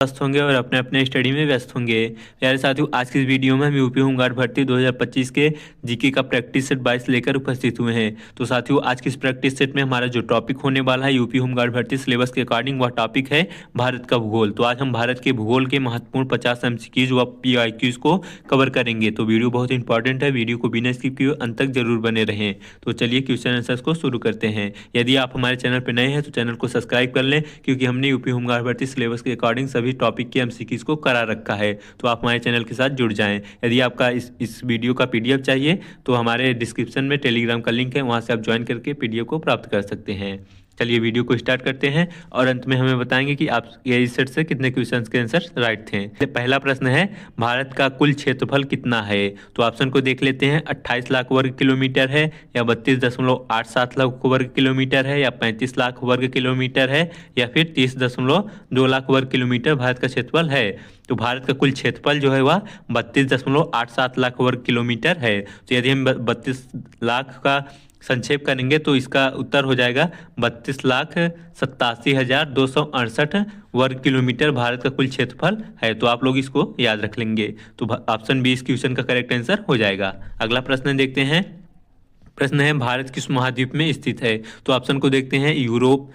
व्यस्त होंगे और अपने अपने स्टडी में व्यस्त होंगे। प्यारे साथियों, आज की इस वीडियो में हम यूपी होमगार्ड भर्ती 2025 के जीके का प्रैक्टिस सेट 22 लेकर उपस्थित हुए हैं। तो साथियों, आज की इस प्रैक्टिस सेट में हमारा जो टॉपिक होने वाला है यूपी होमगार्ड भर्ती सिलेबस के अकॉर्डिंग, वह टॉपिक है भारत का भूगोल। तो आज हम भारत के भूगोल के महत्वपूर्ण 50 एमसीक्यूज व पीआईक्यूज को कवर करेंगे। तो वीडियो बहुत इंपॉर्टेंट है, वीडियो को बिना स्किप किए अंत तक जरूर बने रहें। तो चलिए क्वेश्चन आंसर्स को शुरू करते हैं। यदि आप हमारे चैनल पर नए हैं तो चैनल को सब्सक्राइब कर लें, क्योंकि हमने यूपी होमगार्ड भर्ती सिलेबस के अकॉर्डिंग सभी टॉपिक के एमसीक्यूज को करा रखा है। तो आप हमारे चैनल के साथ जुड़ जाएं। यदि आपका इस वीडियो का पीडीएफ चाहिए तो हमारे डिस्क्रिप्शन में टेलीग्राम का लिंक है, वहां से आप ज्वाइन करके पीडीएफ को प्राप्त कर सकते हैं। चलिए वीडियो को स्टार्ट करते हैं और अंत में हमें बताएंगे कि आप ये इस सेट से कितने क्वेश्चंस के आंसर राइट थे। पहला प्रश्न है, भारत का कुल क्षेत्रफल कितना है? तो ऑप्शन को देख लेते हैं। 28 लाख वर्ग किलोमीटर है, या 32.87 लाख वर्ग किलोमीटर है, या 35 लाख वर्ग किलोमीटर है, या फिर 30.2 लाख वर्ग किलोमीटर भारत का क्षेत्रफल है। तो भारत का कुल क्षेत्रफल जो है वह 32.87 लाख वर्ग किलोमीटर है। तो यदि हम 32 लाख का संक्षेप करेंगे तो इसका उत्तर हो जाएगा 32,87,268 वर्ग किलोमीटर भारत का कुल क्षेत्रफल है। तो आप लोग इसको याद रख लेंगे। तो ऑप्शन बी इस क्वेश्चन का करेक्ट आंसर हो जाएगा। अगला प्रश्न देखते हैं। प्रश्न है, भारत किस महाद्वीप में स्थित है? तो ऑप्शन को देखते हैं। यूरोप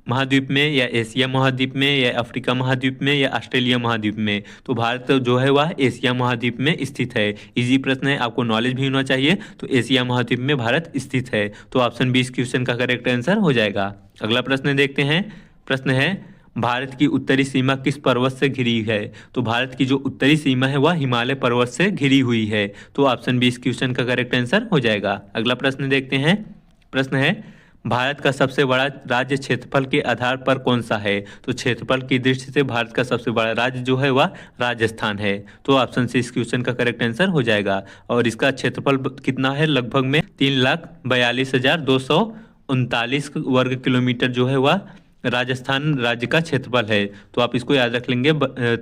महाद्वीप में, या एशिया महाद्वीप में, या अफ्रीका महाद्वीप में, या ऑस्ट्रेलिया महाद्वीप में। तो भारत जो है वह एशिया महाद्वीप में स्थित है। इजी प्रश्न है, आपको नॉलेज भी होना चाहिए। तो एशिया महाद्वीप में भारत स्थित है। तो ऑप्शन बी इस क्वेश्चन का करेक्ट आंसर हो जाएगा। अगला प्रश्न देखते हैं। प्रश्न है, भारत की उत्तरी सीमा किस पर्वत से घिरी है? तो भारत की जो उत्तरी सीमा है वह हिमालय पर्वत से घिरी हुई है। तो ऑप्शन बी इस क्वेश्चन का करेक्ट आंसर हो जाएगा। अगला प्रश्न देखते हैं। प्रश्न है, भारत का सबसे बड़ा राज्य क्षेत्रफल के आधार पर कौन सा है? तो क्षेत्रफल की दृष्टि से भारत का सबसे बड़ा राज्य जो है वह राजस्थान है। तो ऑप्शन सी इस क्वेश्चन का करेक्ट आंसर हो जाएगा। और इसका क्षेत्रफल कितना है? लगभग में 3,42,239 वर्ग किलोमीटर जो है वह राजस्थान राज्य का क्षेत्रफल है। तो आप इसको याद रख लेंगे।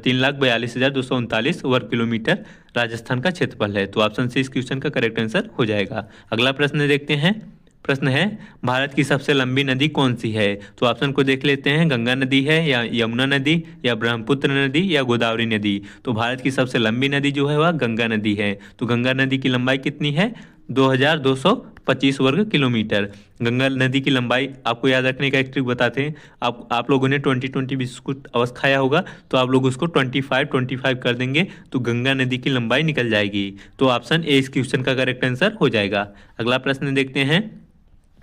3,42,239 वर्ग किलोमीटर राजस्थान का क्षेत्रफल है। तो ऑप्शन सी इस क्वेश्चन का करेक्ट आंसर हो जाएगा। अगला प्रश्न देखते हैं। प्रश्न है, भारत की सबसे लंबी नदी कौन सी है? तो ऑप्शन को देख लेते हैं। गंगा नदी है, या यमुना नदी, या ब्रह्मपुत्र नदी, या गोदावरी नदी। तो भारत की सबसे लंबी नदी जो है वह गंगा नदी है। तो गंगा नदी की लंबाई कितनी है? 2,225 वर्ग किलोमीटर। गंगा नदी की लंबाई आपको याद रखने का एक ट्रिक बताते हैं। आप लोगों ने 20-20 बिस्कुट अवश्य खाया होगा, तो आप लोग उसको 25-25 कर देंगे तो गंगा नदी की लंबाई निकल जाएगी। तो ऑप्शन ए इस क्वेश्चन का करेक्ट आंसर हो जाएगा। अगला प्रश्न देखते हैं।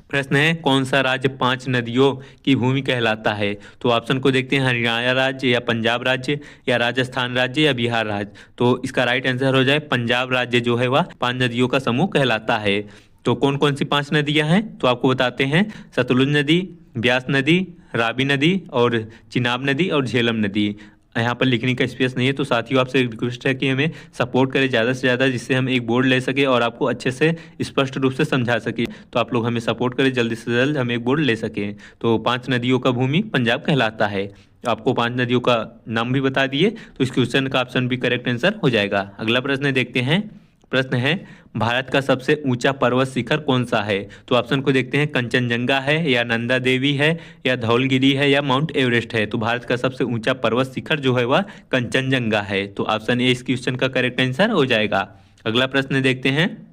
प्रश्न है, कौन सा राज्य 5 नदियों की भूमि कहलाता है? तो ऑप्शन को देखते हैं। हरियाणा राज्य, या पंजाब राज्य, या राजस्थान राज्य, या बिहार राज्य। तो इसका राइट आंसर हो जाए पंजाब राज्य जो है वह 5 नदियों का समूह कहलाता है। तो कौन कौन सी 5 नदियां हैं तो आपको बताते हैं। सतलुज नदी, ब्यास नदी, रावी नदी, और चिनाब नदी, और झेलम नदी। यहाँ पर लिखने का स्पेस नहीं है। तो साथियों, आपसे एक रिक्वेस्ट है कि हमें सपोर्ट करें ज़्यादा से ज़्यादा, जिससे हम एक बोर्ड ले सके और आपको अच्छे से स्पष्ट रूप से समझा सके। तो आप लोग हमें सपोर्ट करें, जल्दी से जल्द हम एक बोर्ड ले सकें। तो 5 नदियों का भूमि पंजाब कहलाता है। आपको 5 नदियों का नाम भी बता दिए, तो इस क्वेश्चन का ऑप्शन भी करेक्ट आंसर हो जाएगा। अगला प्रश्न देखते हैं। प्रश्न है, भारत का सबसे ऊंचा पर्वत शिखर कौन सा है? तो ऑप्शन को देखते हैं। कंचनजंगा है, या नंदा देवी है, या धौलगिरी है, या माउंट एवरेस्ट है। तो भारत का सबसे ऊंचा पर्वत शिखर जो है वह कंचनजंगा है। तो ऑप्शन ए इस क्वेश्चन का करेक्ट आंसर हो जाएगा। अगला प्रश्न देखते हैं।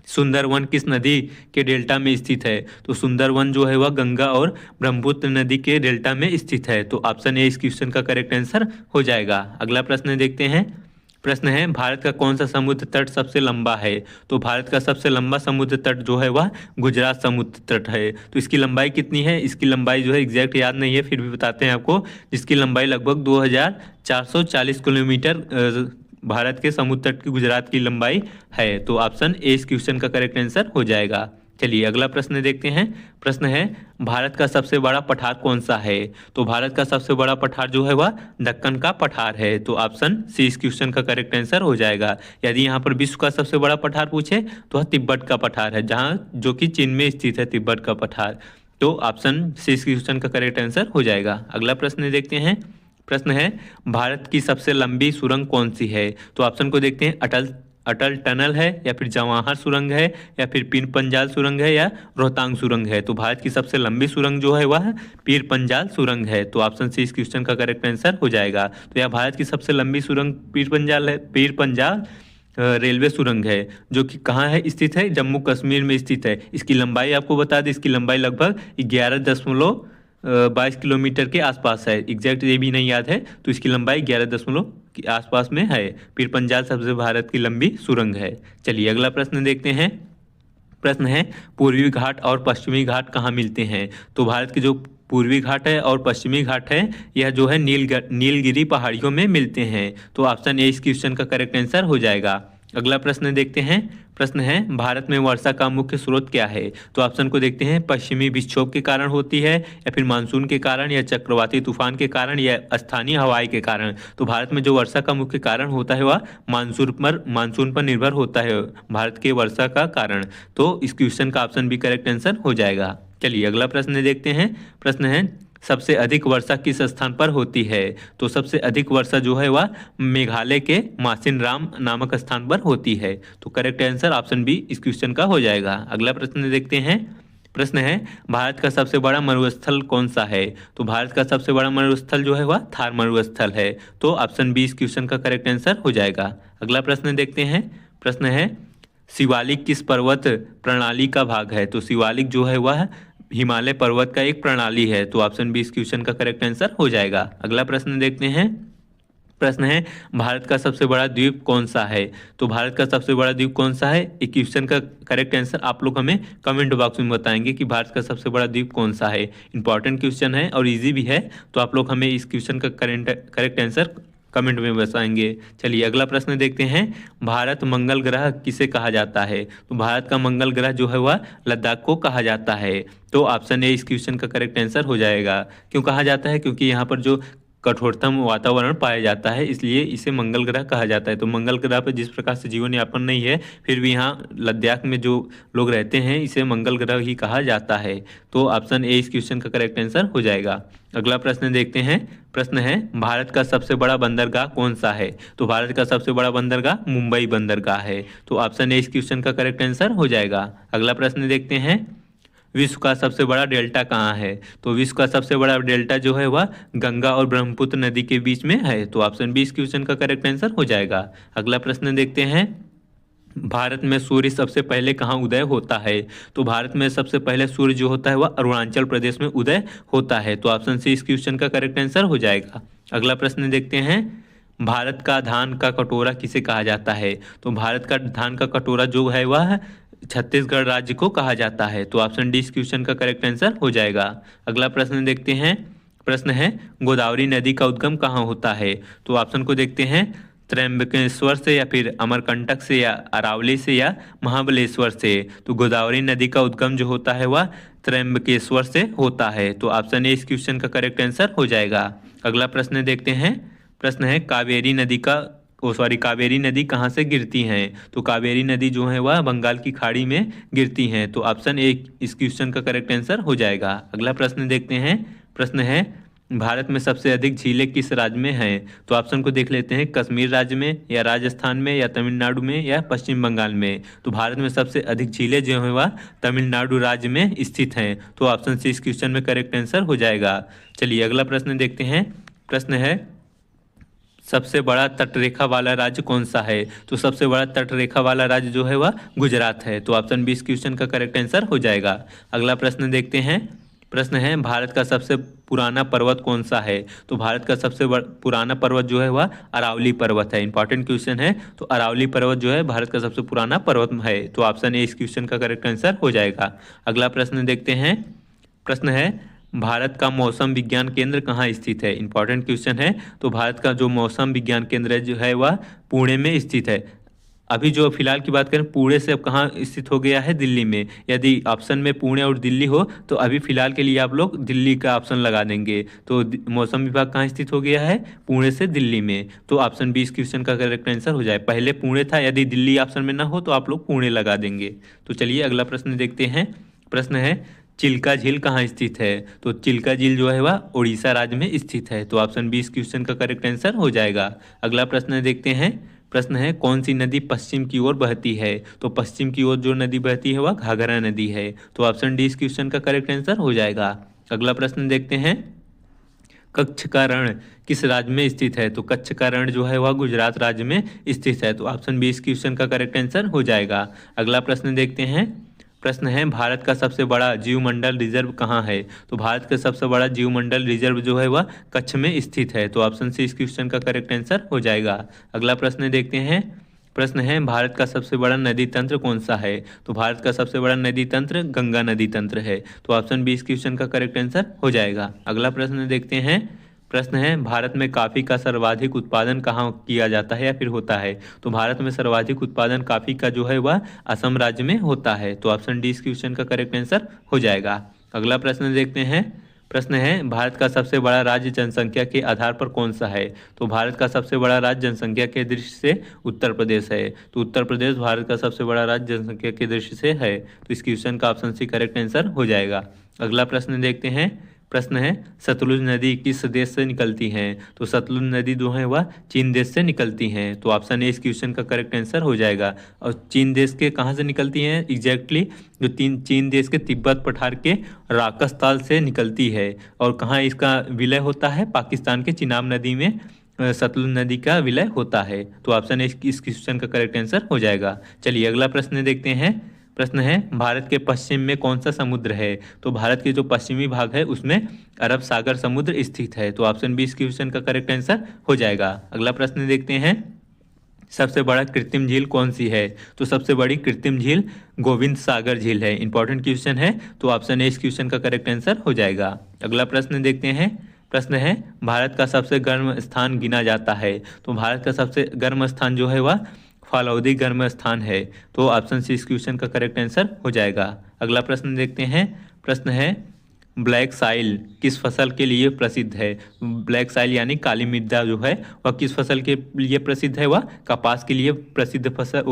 सुंदरवन किस नदी के डेल्टा में स्थित है? तो सुंदरवन जो है वह गंगा और ब्रह्मपुत्र नदी के डेल्टा में स्थित है। तो ऑप्शन ए इस क्वेश्चन का करेक्ट आंसर हो जाएगा। अगला प्रश्न देखते हैं। प्रश्न है, भारत का कौन सा समुद्र तट सबसे लंबा है? तो भारत का सबसे लंबा समुद्र तट जो है वह गुजरात समुद्र तट है। तो इसकी लंबाई कितनी है? इसकी लंबाई जो है एग्जैक्ट याद नहीं है, फिर भी बताते हैं आपको। जिसकी लंबाई लगभग 2,440 किलोमीटर भारत के समुद्र तट की गुजरात की लंबाई है। तो ऑप्शन ए इस क्वेश्चन का करेक्ट आंसर हो जाएगा। चलिए अगला प्रश्न देखते हैं। प्रश्न है, भारत का सबसे बड़ा पठार कौन सा है? तो भारत का सबसे बड़ा पठार जो है वह दक्कन का पठार है। तो ऑप्शन सी इस क्वेश्चन का करेक्ट आंसर हो जाएगा। यदि यहाँ पर विश्व का सबसे बड़ा पठार पूछे तो वह तिब्बत का पठार है, जहाँ जो कि चीन में स्थित है तिब्बत का पठार। तो ऑप्शन सी इस क्वेश्चन का करेक्ट आंसर हो जाएगा। अगला प्रश्न देखते हैं। प्रश्न है, भारत की सबसे लंबी सुरंग कौन सी है? तो ऑप्शन को देखते हैं। अटल टनल है या फिर जवाहर सुरंग है या फिर पीर पंजाल सुरंग है या रोहतांग सुरंग है? तो भारत की सबसे लंबी सुरंग जो है वह पीर पंजाल सुरंग है। तो ऑप्शन सी इस क्वेश्चन का करेक्ट आंसर हो जाएगा। तो यह भारत की सबसे लंबी सुरंग पीर पंजाल है, पीर पंजाल रेलवे सुरंग है, जो कि कहाँ है स्थित है? जम्मू कश्मीर में स्थित है। इसकी लंबाई आपको बता दें, इसकी लंबाई लगभग 11.22 किलोमीटर के आसपास है। एग्जैक्ट ये भी नहीं याद है, तो इसकी लंबाई 11 के आसपास में है। पीर पंजाल सबसे भारत की लंबी सुरंग है। चलिए अगला प्रश्न देखते हैं। प्रश्न है पूर्वी घाट और पश्चिमी घाट कहाँ मिलते हैं? तो भारत के जो पूर्वी घाट है और पश्चिमी घाट है, यह जो है नीलगिरी पहाड़ियों में मिलते हैं। तो ऑप्शन ए इस क्वेश्चन का करेक्ट आंसर हो जाएगा। अगला प्रश्न देखते हैं। प्रश्न है भारत में वर्षा का मुख्य स्रोत क्या है? तो ऑप्शन को देखते हैं। पश्चिमी विक्षोभ के कारण होती है या फिर मानसून के कारण या चक्रवाती तूफान के कारण या स्थानीय हवाई के कारण? तो भारत में जो वर्षा का मुख्य कारण होता है वह मानसून पर निर्भर होता है भारत के वर्षा का कारण। तो इस क्वेश्चन का ऑप्शन भी करेक्ट आंसर हो जाएगा। चलिए अगला प्रश्न देखते हैं। प्रश्न है सबसे अधिक वर्षा किस स्थान पर होती है? तो सबसे अधिक वर्षा जो है वह मेघालय के मासिन राम नामक स्थान पर होती है। तो करेक्ट आंसर ऑप्शन बी इस क्वेश्चन का हो जाएगा। अगला प्रश्न देखते हैं। प्रश्न है भारत का सबसे बड़ा मरुस्थल कौन सा है? तो भारत का सबसे बड़ा मरुस्थल जो है वह थार मरुस्थल है। तो ऑप्शन बी इस क्वेश्चन का करेक्ट आंसर हो जाएगा। अगला प्रश्न देखते हैं। प्रश्न है शिवालिक किस पर्वत प्रणाली का भाग है? तो शिवालिक जो है वह हिमालय पर्वत का एक प्रणाली है। तो ऑप्शन बी इस क्वेश्चन का करेक्ट आंसर हो जाएगा। अगला प्रश्न देखते हैं। प्रश्न है भारत का सबसे बड़ा द्वीप कौन सा है? तो भारत का सबसे बड़ा द्वीप कौन सा है? इस क्वेश्चन का करेक्ट आंसर आप लोग हमें कमेंट बॉक्स में बताएंगे कि भारत का सबसे बड़ा द्वीप कौन सा है। इंपॉर्टेंट क्वेश्चन है और इजी भी है, तो आप लोग हमें इस क्वेश्चन का करेक्ट आंसर कमेंट में बताएंगे। चलिए अगला प्रश्न देखते हैं। भारत मंगल ग्रह किसे कहा जाता है? तो भारत का मंगल ग्रह जो है वह लद्दाख को कहा जाता है। तो ऑप्शन ए इस क्वेश्चन का करेक्ट आंसर हो जाएगा। क्यों कहा जाता है? क्योंकि यहाँ पर जो कठोरतम वातावरण पाया जाता है, इसलिए इसे मंगल ग्रह कहा जाता है। तो मंगल ग्रह पर जिस प्रकार से जीवन यापन नहीं है, फिर भी यहाँ लद्दाख में जो लोग रहते हैं इसे मंगल ग्रह ही कहा जाता है। तो ऑप्शन ए इस क्वेश्चन का करेक्ट आंसर हो जाएगा। अगला प्रश्न देखते हैं। प्रश्न है भारत का सबसे बड़ा बंदरगाह कौन सा है? तो भारत का सबसे बड़ा बंदरगाह मुंबई बंदरगाह है। तो ऑप्शन ए इस क्वेश्चन का करेक्ट आंसर हो जाएगा। अगला प्रश्न देखते हैं। विश्व का सबसे बड़ा डेल्टा कहाँ है? तो विश्व का सबसे बड़ा डेल्टा जो है वह गंगा और ब्रह्मपुत्र नदी के बीच में है। तो ऑप्शन बी इस क्वेश्चन का करेक्ट आंसर हो जाएगा। अगला प्रश्न देखते हैं। भारत में सूर्य सबसे पहले कहाँ उदय होता है? तो भारत में सबसे पहले सूर्य जो होता है वह अरुणाचल प्रदेश में उदय होता है। तो ऑप्शन सी इस क्वेश्चन का करेक्ट आंसर हो जाएगा। अगला प्रश्न देखते हैं। भारत का धान का कटोरा किसे कहा जाता है? तो भारत का धान का कटोरा जो है वह छत्तीसगढ़ राज्य को कहा जाता है। तो ऑप्शन डी इस क्वेश्चन का करेक्ट आंसर हो जाएगा। अगला प्रश्न देखते हैं। प्रश्न है गोदावरी नदी का उद्गम कहाँ होता है? तो ऑप्शन को देखते हैं। त्र्यंबकेश्वर से या फिर अमरकंटक से या अरावली से या महाबलेश्वर से? तो गोदावरी नदी का उद्गम जो होता है वह त्र्यंबकेश्वर से होता है। तो ऑप्शन ए इस क्वेश्चन का करेक्ट आंसर हो जाएगा। अगला प्रश्न देखते हैं। प्रश्न है कावेरी नदी कहाँ से गिरती हैं? तो कावेरी नदी जो है वह बंगाल की खाड़ी में गिरती हैं। तो ऑप्शन ए इस क्वेश्चन का करेक्ट आंसर हो जाएगा। अगला प्रश्न देखते हैं। प्रश्न है भारत में सबसे अधिक झीलें किस राज्य में हैं? तो ऑप्शन को देख लेते हैं। कश्मीर राज्य में या राजस्थान में या तमिलनाडु में या पश्चिम बंगाल में? तो भारत में सबसे अधिक झीलें जो है वह तमिलनाडु राज्य में स्थित हैं। तो ऑप्शन सी इस क्वेश्चन में करेक्ट आंसर हो जाएगा। चलिए अगला प्रश्न देखते हैं। प्रश्न है सबसे बड़ा तटरेखा वाला राज्य कौन सा है? तो सबसे बड़ा तटरेखा वाला राज्य जो है वह गुजरात है। तो ऑप्शन बी इस क्वेश्चन का करेक्ट आंसर हो जाएगा। अगला प्रश्न देखते हैं। प्रश्न है भारत का सबसे पुराना पर्वत कौन सा है? तो भारत का सबसे पुराना पर्वत जो है वह अरावली पर्वत है। इंपॉर्टेंट क्वेश्चन है। तो अरावली पर्वत जो है भारत का सबसे पुराना पर्वत है। तो ऑप्शन ए इस क्वेश्चन का करेक्ट आंसर हो जाएगा। अगला प्रश्न देखते हैं। प्रश्न है भारत का मौसम विज्ञान केंद्र कहाँ स्थित है? इंपॉर्टेंट क्वेश्चन है। तो भारत का जो मौसम विज्ञान केंद्र जो है वह पुणे में स्थित है। अभी जो फिलहाल की बात करें, पुणे से अब कहाँ स्थित हो गया है? दिल्ली में। यदि ऑप्शन में पुणे और दिल्ली हो तो अभी फिलहाल के लिए आप लोग दिल्ली का ऑप्शन लगा देंगे। तो मौसम विभाग कहाँ स्थित हो गया है? पुणे से दिल्ली में। तो ऑप्शन बी इस क्वेश्चन का करेक्ट आंसर हो जाए। पहले पुणे था, यदि दिल्ली ऑप्शन में ना हो तो आप लोग पुणे लगा देंगे। तो चलिए अगला प्रश्न देखते हैं। प्रश्न है चिल्का झील कहाँ स्थित है? तो चिल्का झील जो है वह उड़ीसा राज्य में स्थित है। तो ऑप्शन बी इस क्वेश्चन का करेक्ट आंसर हो जाएगा। अगला प्रश्न देखते हैं। प्रश्न है कौन सी नदी पश्चिम की ओर बहती है? तो पश्चिम की ओर जो नदी बहती है वह घाघरा नदी है। तो ऑप्शन डी इस क्वेश्चन का करेक्ट आंसर हो जाएगा। अगला प्रश्न देखते हैं, कच्छ का रण किस राज्य में स्थित है? तो कच्छ का रण जो है वह गुजरात राज्य में स्थित है। तो ऑप्शन बी इस क्वेश्चन का करेक्ट आंसर हो जाएगा। अगला प्रश्न देखते हैं, प्रश्न है भारत का सबसे बड़ा जीवमंडल रिजर्व कहाँ है? तो भारत का सबसे बड़ा जीवमंडल रिजर्व जो है वह कच्छ में स्थित है। तो ऑप्शन सी इस क्वेश्चन का करेक्ट आंसर हो जाएगा। अगला प्रश्न देखते हैं, प्रश्न है भारत का सबसे बड़ा नदी तंत्र कौन सा है? तो भारत का सबसे बड़ा नदी तंत्र गंगा नदी तंत्र है। तो ऑप्शन बी इस क्वेश्चन का करेक्ट आंसर हो जाएगा। अगला प्रश्न देखते हैं, प्रश्न है भारत में कॉफी का सर्वाधिक उत्पादन कहाँ किया जाता है या फिर होता है? तो भारत में सर्वाधिक उत्पादन कॉफी का जो है वह असम राज्य में होता है। तो ऑप्शन डी इस क्वेश्चन का करेक्ट आंसर हो जाएगा। अगला प्रश्न देखते हैं, प्रश्न है भारत का सबसे बड़ा राज्य जनसंख्या के आधार पर कौन सा है? तो भारत का सबसे बड़ा राज्य जनसंख्या के दृष्टि से उत्तर प्रदेश है। तो उत्तर प्रदेश भारत का सबसे बड़ा राज्य जनसंख्या के दृष्टि से है। तो इस क्वेश्चन का ऑप्शन सी करेक्ट आंसर हो जाएगा। अगला प्रश्न देखते हैं, प्रश्न है सतलुज नदी किस देश से निकलती है? तो सतलुज नदी जो है वह चीन देश से निकलती हैं। तो ऑप्शन ए इस क्वेश्चन का करेक्ट आंसर हो जाएगा। और चीन देश के कहाँ से निकलती हैं एग्जैक्टली? जो चीन देश के तिब्बत पठार के राकसताल से निकलती है। और कहाँ इसका विलय होता है? पाकिस्तान के चिनाब नदी में सतलुज नदी का विलय होता है। तो ऑप्शन ए इस क्वेश्चन का करेक्ट आंसर हो जाएगा। चलिए अगला प्रश्न देखते हैं, प्रश्न है भारत के पश्चिम में कौन सा समुद्र है? तो भारत के जो पश्चिमी भाग है उसमें अरब सागर समुद्र स्थित है। तो ऑप्शन बी इस क्वेश्चन का करेक्ट आंसर हो जाएगा। अगला प्रश्न देखते हैं, सबसे बड़ा कृत्रिम झील कौन सी है? तो सबसे बड़ी कृत्रिम झील गोविंद सागर झील है। इंपॉर्टेंट क्वेश्चन है। तो ऑप्शन ए इस क्वेश्चन का करेक्ट आंसर हो जाएगा। अगला प्रश्न देखते हैं, प्रश्न है भारत का सबसे गर्म स्थान गिना जाता है। तो भारत का सबसे गर्म स्थान जो है वह फालौदी गर्म स्थान है। तो ऑप्शन सी इस क्वेश्चन का करेक्ट आंसर हो जाएगा। अगला प्रश्न देखते हैं, प्रश्न है ब्लैक साइल किस फसल के लिए प्रसिद्ध है? ब्लैक साइल यानी काली मृदा जो है वह किस फसल के लिए प्रसिद्ध है? वह कपास के लिए प्रसिद्ध फसल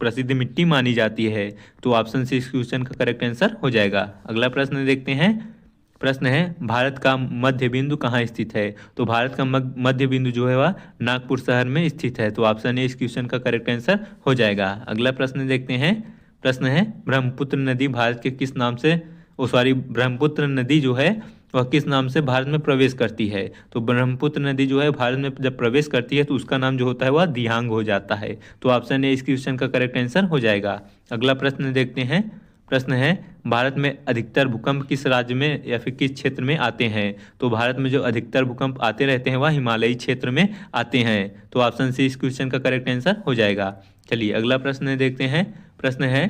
प्रसिद्ध मिट्टी मानी जाती है। तो ऑप्शन सी इस क्वेश्चन का करेक्ट आंसर हो जाएगा। अगला प्रश्न देखते हैं, प्रश्न है भारत का मध्य बिंदु कहाँ स्थित है? तो भारत का मध्य बिंदु जो है वह नागपुर शहर में स्थित है। तो ऑप्शन ए इस क्वेश्चन का करेक्ट आंसर हो जाएगा। अगला प्रश्न देखते हैं, प्रश्न है ब्रह्मपुत्र नदी भारत के किस नाम से ब्रह्मपुत्र नदी जो है वह किस नाम से भारत में प्रवेश करती है? तो ब्रह्मपुत्र नदी जो है भारत में जब प्रवेश करती है तो उसका नाम जो होता है वह दिहांग हो जाता है। तो ऑप्शन ए इस क्वेश्चन का करेक्ट आंसर हो जाएगा। अगला प्रश्न देखते हैं, प्रश्न है भारत में अधिकतर भूकंप किस राज्य में या फिर किस क्षेत्र में आते हैं? तो भारत में जो अधिकतर भूकंप आते रहते हैं वह हिमालयी क्षेत्र में आते हैं। तो ऑप्शन सी इस क्वेश्चन का करेक्ट आंसर हो जाएगा। चलिए अगला प्रश्न देखते हैं, प्रश्न है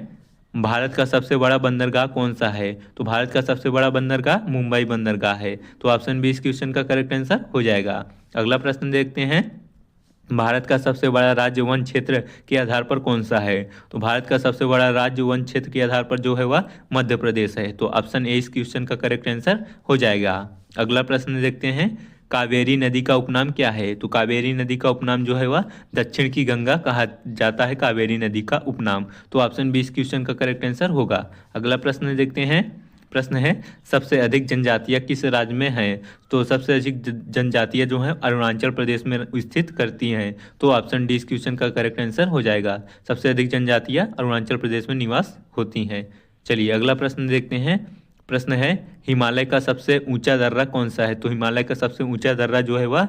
भारत का सबसे बड़ा बंदरगाह कौन सा है? तो भारत का सबसे बड़ा बंदरगाह मुंबई बंदरगाह है। तो ऑप्शन बी इस क्वेश्चन का करेक्ट आंसर हो जाएगा। अगला प्रश्न देखते हैं, भारत का सबसे बड़ा राज्य वन क्षेत्र के आधार पर कौन सा है? तो भारत का सबसे बड़ा राज्य वन क्षेत्र के आधार पर जो है वह मध्य प्रदेश है। तो ऑप्शन ए इस क्वेश्चन का करेक्ट आंसर हो जाएगा। अगला प्रश्न देखते हैं, कावेरी नदी का उपनाम क्या है? तो कावेरी नदी का उपनाम जो है वह दक्षिण की गंगा कहा जाता है, कावेरी नदी का उपनाम। तो ऑप्शन बी इस क्वेश्चन का करेक्ट आंसर होगा। अगला प्रश्न देखते हैं, प्रश्न है सबसे अधिक जनजातियां किस राज्य में हैं? तो सबसे अधिक जनजातियां जो हैं अरुणाचल प्रदेश में स्थित करती हैं। तो ऑप्शन डी इस क्वेश्चन का करेक्ट आंसर हो जाएगा। सबसे अधिक जनजातियां अरुणाचल प्रदेश में निवास होती हैं। चलिए अगला प्रश्न देखते हैं, प्रश्न है हिमालय का सबसे ऊंचा दर्रा कौन सा है? तो हिमालय का सबसे ऊंचा दर्रा जो है वह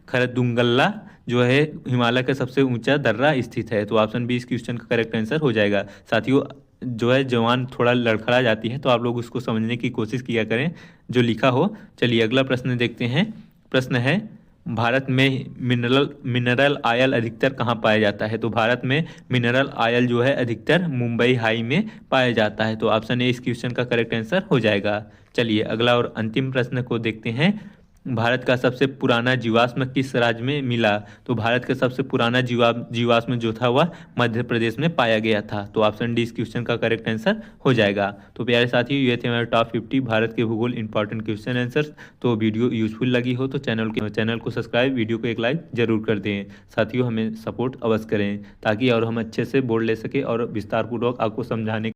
खरदुंगल्ला जो है हिमालय का सबसे ऊंचा दर्रा स्थित है। तो ऑप्शन बी इस क्वेश्चन का करेक्ट आंसर हो जाएगा। साथियों जो है जवान थोड़ा लड़खड़ा जाती है तो आप लोग उसको समझने की कोशिश किया करें जो लिखा हो। चलिए अगला प्रश्न देखते हैं, प्रश्न है भारत में मिनरल आयल अधिकतर कहाँ पाया जाता है? तो भारत में मिनरल आयल जो है अधिकतर मुंबई हाई में पाया जाता है। तो ऑप्शन ए इस क्वेश्चन का करेक्ट आंसर हो जाएगा। चलिए अगला और अंतिम प्रश्न को देखते हैं, भारत का सबसे पुराना जीवाश्म किस राज्य में मिला? तो भारत का सबसे पुराना जीवाश्म जो था वह मध्य प्रदेश में पाया गया था। तो ऑप्शन डी इस क्वेश्चन का करेक्ट आंसर हो जाएगा। तो प्यारे साथियों ये थे हमारे टॉप 50 भारत के भूगोल इंपॉर्टेंट क्वेश्चन आंसर्स। तो वीडियो यूजफुल लगी हो तो चैनल को सब्सक्राइब, वीडियो को एक लाइक जरूर कर दें। साथियों हमें सपोर्ट अवश्य करें ताकि और हम अच्छे से बोर्ड ले सके और विस्तारपूर्वक आपको समझाने